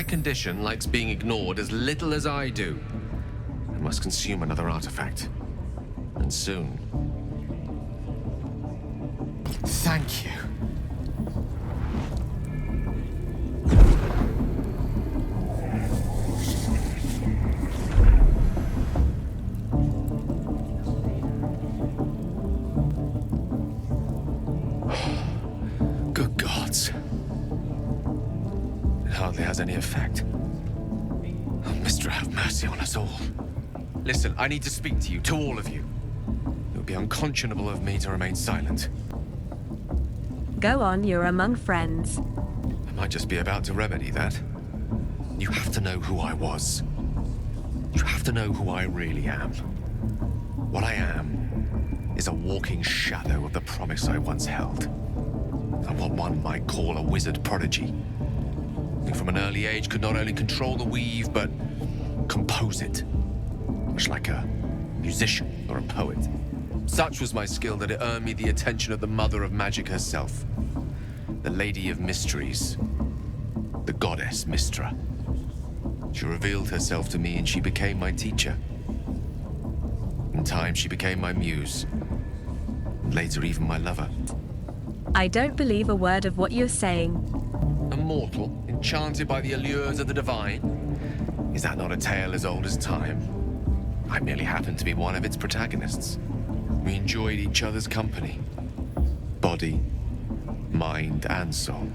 my condition likes being ignored as little as I do. I must consume another artifact. And soon. Thank you. Good gods. It hardly has any effect. Oh, Mister, have mercy on us all. Listen, I need to speak to you, to all of you. It would be unconscionable of me to remain silent. Go on, you're among friends. I might just be about to remedy that. You have to know who I was. You have to know who I really am. What I am is a walking shadow of the promise I once held. I'm what one might call a wizard prodigy. Who from an early age could not only control the weave, but compose it. Much like a musician or a poet. Such was my skill that it earned me the attention of the mother of magic herself. The Lady of Mysteries. The goddess Mystra. She revealed herself to me and she became my teacher. In time, she became my muse. And later, even my lover. I don't believe a word of what you're saying. A mortal, enchanted by the allures of the divine? Is that not a tale as old as time? I merely happened to be one of its protagonists. We enjoyed each other's company. Body, mind, and soul.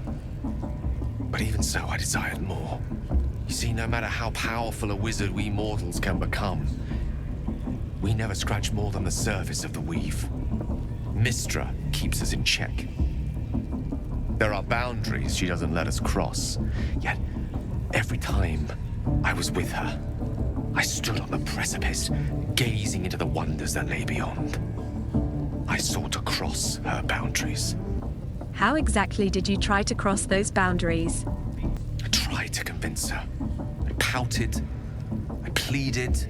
But even so, I desired more. You see, no matter how powerful a wizard we mortals can become, we never scratch more than the surface of the weave. Mystra keeps us in check. There are boundaries she doesn't let us cross. Yet, every time I was with her, I stood on the precipice, gazing into the wonders that lay beyond. I sought to cross her boundaries. How exactly did you try to cross those boundaries? I tried to convince her. I pouted. I pleaded.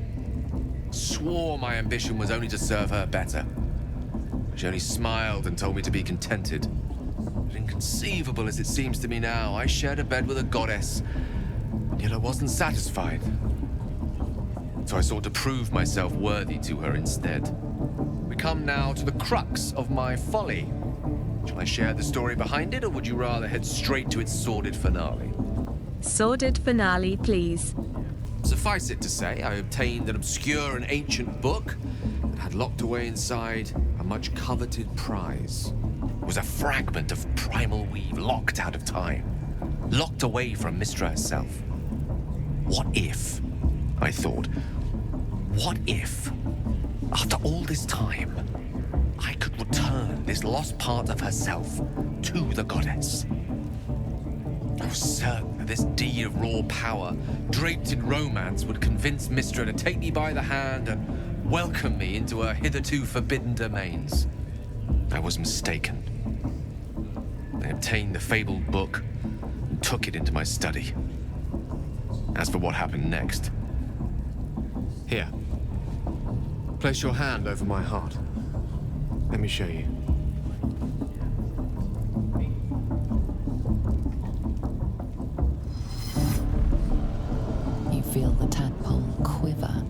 Swore my ambition was only to serve her better. She only smiled and told me to be contented. But inconceivable as it seems to me now, I shared a bed with a goddess, yet I wasn't satisfied. So I sought to prove myself worthy to her instead. We come now to the crux of my folly. Shall I share the story behind it, or would you rather head straight to its sordid finale? Sordid finale, please. Suffice it to say, I obtained an obscure and ancient book that had locked away inside a much coveted prize. It was a fragment of primal weave locked out of time, locked away from Mystra herself. What if, I thought, what if, after all this time, I could return this lost part of herself to the goddess? I was certain that this deed of raw power, draped in romance, would convince Mystra to take me by the hand and welcome me into her hitherto forbidden domains. I was mistaken. I obtained the fabled book and took it into my study. As for what happened next... Here. Place your hand over my heart. Let me show you. You feel the tadpole quiver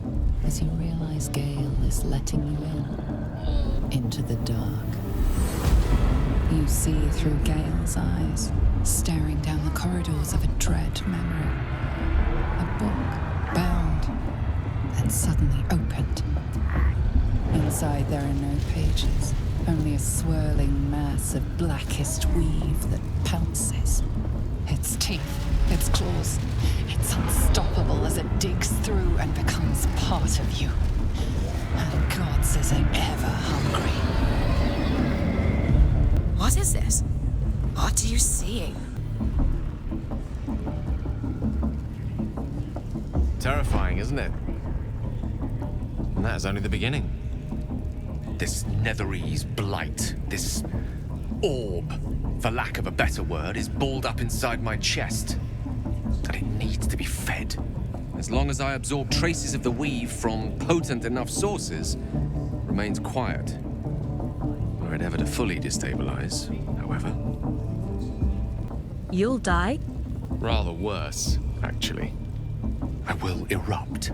as you realize Gale is letting you into the dark. You see through Gale's eyes, staring down the corridors of a dread memory. A book, bound, and suddenly opened. Inside there are no pages, only a swirling mass of blackest weave that pounces. Its teeth, its claws, it's unstoppable as it digs through and becomes part of you. And gods is it ever hungry. What is this? What are you seeing? Terrifying, isn't it? And that is only the beginning. This netherese blight, this orb, for lack of a better word, is balled up inside my chest. And it needs to be fed. As long as I absorb traces of the weave from potent enough sources, remains quiet. Were it ever to fully destabilize, however. You'll die? Rather worse. actually. I will erupt.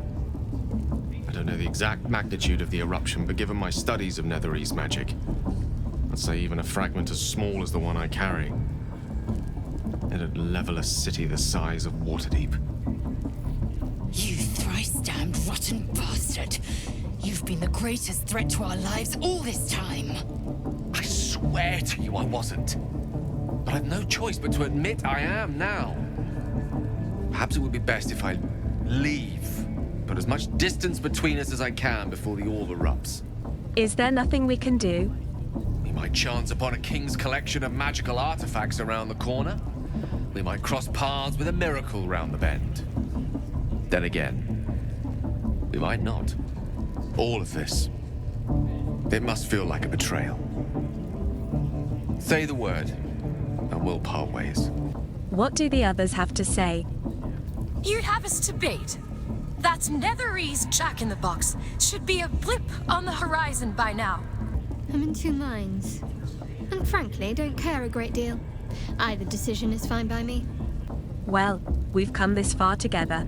I don't know the exact magnitude of the eruption, but given my studies of Netherese magic, I'd say even a fragment as small as the one I carry, it'd level a city the size of Waterdeep. You thrice-damned rotten bastard! You've been the greatest threat to our lives all this time! I swear to you I wasn't. But I've no choice but to admit I am now. Perhaps it would be best if I leave. Put as much distance between us as I can before the orb erupts. Is there nothing we can do? We might chance upon a king's collection of magical artifacts around the corner. We might cross paths with a miracle round the bend. Then again, we might not. All of this, it must feel like a betrayal. Say the word, and we'll part ways. What do the others have to say? You'd have us to bait. That Netherese Jack-in-the-Box should be a blip on the horizon by now. I'm in two minds. And frankly, don't care a great deal. Either decision is fine by me. Well, we've come this far together.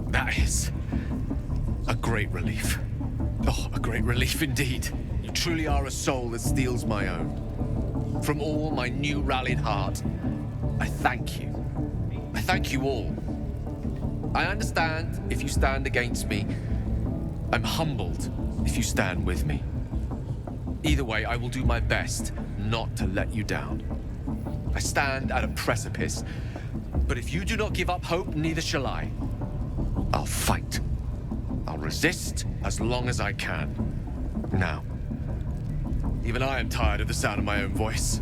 That is a great relief. Oh, a great relief indeed. You truly are a soul that steals my own. From all my new rallied heart, I thank you. I thank you all. I understand if you stand against me. I'm humbled if you stand with me. Either way, I will do my best not to let you down. I stand at a precipice, but if you do not give up hope, neither shall I. I'll fight. I'll resist as long as I can. Now, even I am tired of the sound of my own voice.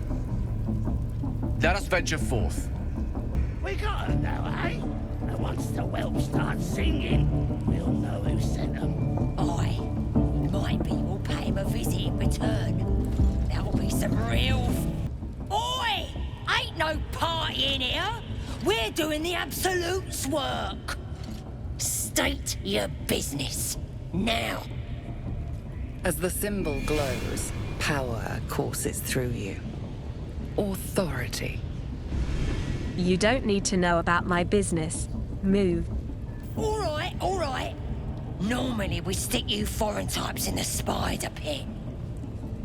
Let us venture forth. We gotta know, eh? And once the whelps start singing, we'll know who sent them. Aye. My people pay him a visit in return. That'll be some real... Oi! Ain't no party in here! We're doing the Absolute's work! State your business. Now. As the symbol glows, power courses through you. Authority. You don't need to know about my business. Move. All right. Normally we stick you foreign types in the spider pit.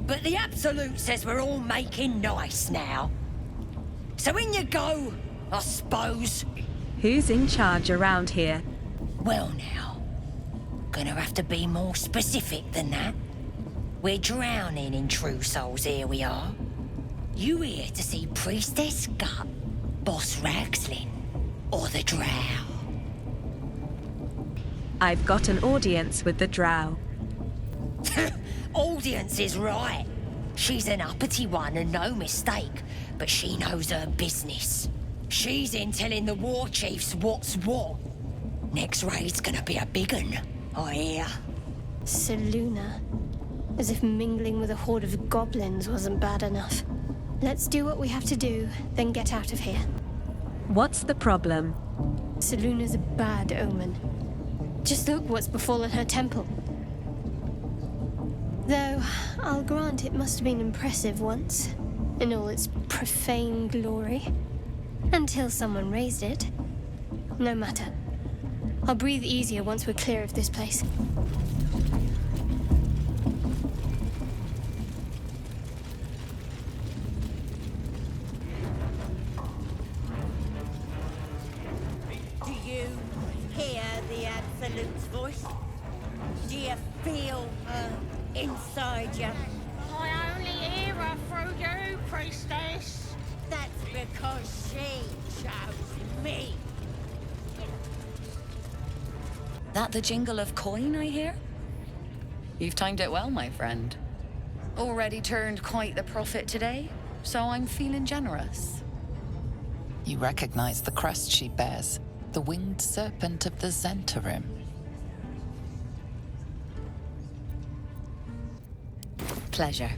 But the Absolute says we're all making nice now. So in you go, I suppose. Who's in charge around here? Well now, gonna have to be more specific than that. We're drowning in true souls, here we are. You here to see Priestess Gut, Boss Ragslin, or the Drow? I've got an audience with the Drow. Audience is right. She's an uppity one and no mistake, but she knows her business. She's in telling the war chiefs what's what. Next raid's gonna be a big un, I hear. Seluna. As if mingling with a horde of goblins wasn't bad enough. Let's do what we have to do, then get out of here. What's the problem? Seluna's a bad omen. Just look what's befallen her temple. Though, I'll grant it must have been impressive once, in all its profane glory. Until someone raised it. No matter. I'll breathe easier once we're clear of this place. Do you hear the Absolute's voice? Do you feel her inside you? I only hear her through you, priestess. That's because she chose me. That the jingle of coin I hear? You've timed it well, my friend. Already turned quite the profit today, so I'm feeling generous. You recognize the crest she bears, the winged serpent of the Zentarim. Pleasure.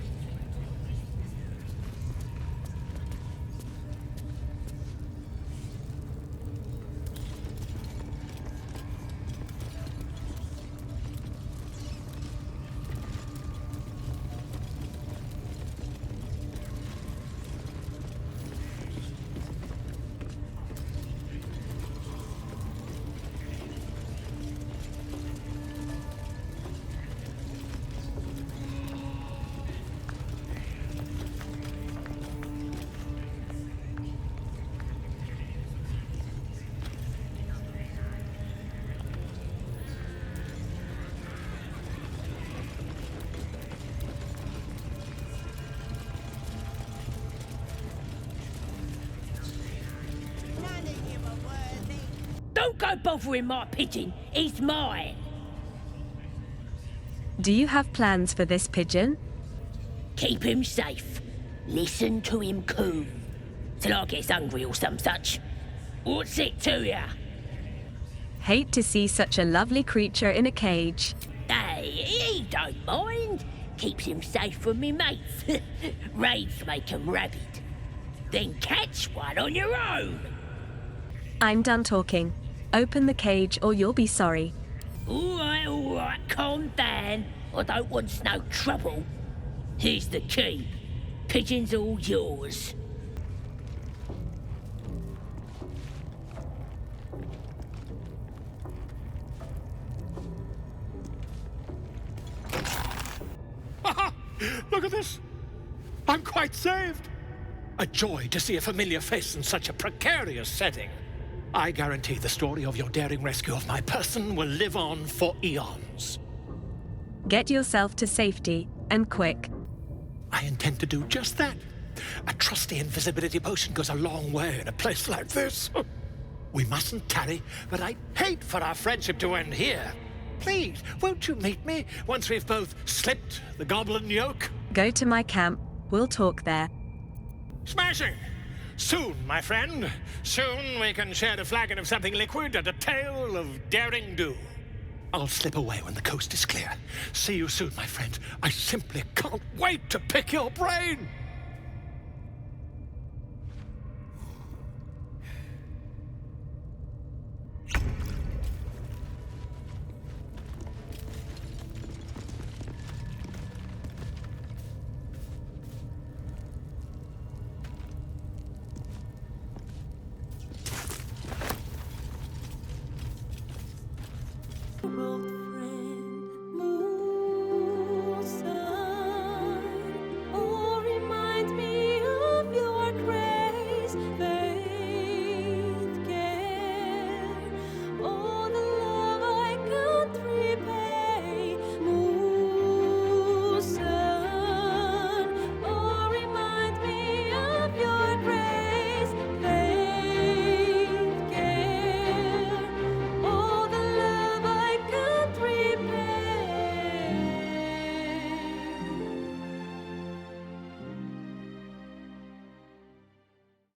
Don't go bothering my pigeon. He's mine. Do you have plans for this pigeon? Keep him safe. Listen to him coo. Till I gets hungry or some such. What's it to ya? Hate to see such a lovely creature in a cage. Hey, he don't mind. Keeps him safe from me mates. Raids make 'em rabid. Then catch one on your own. I'm done talking. Open the cage or you'll be sorry. All right, calm down. I don't want no trouble. Here's the key. Pigeon's all yours. Look at this. I'm quite saved. A joy to see a familiar face in such a precarious setting. I guarantee the story of your daring rescue of my person will live on for eons. Get yourself to safety, and quick. I intend to do just that. A trusty invisibility potion goes a long way in a place like this. We mustn't tarry, but I'd hate for our friendship to end here. Please, won't you meet me once we've both slipped the goblin yoke? Go to my camp. We'll talk there. Smashing! Soon, my friend. Soon we can share a flagon of something liquid and a tale of daring do. I'll slip away when the coast is clear. See you soon, my friend. I simply can't wait to pick your brain!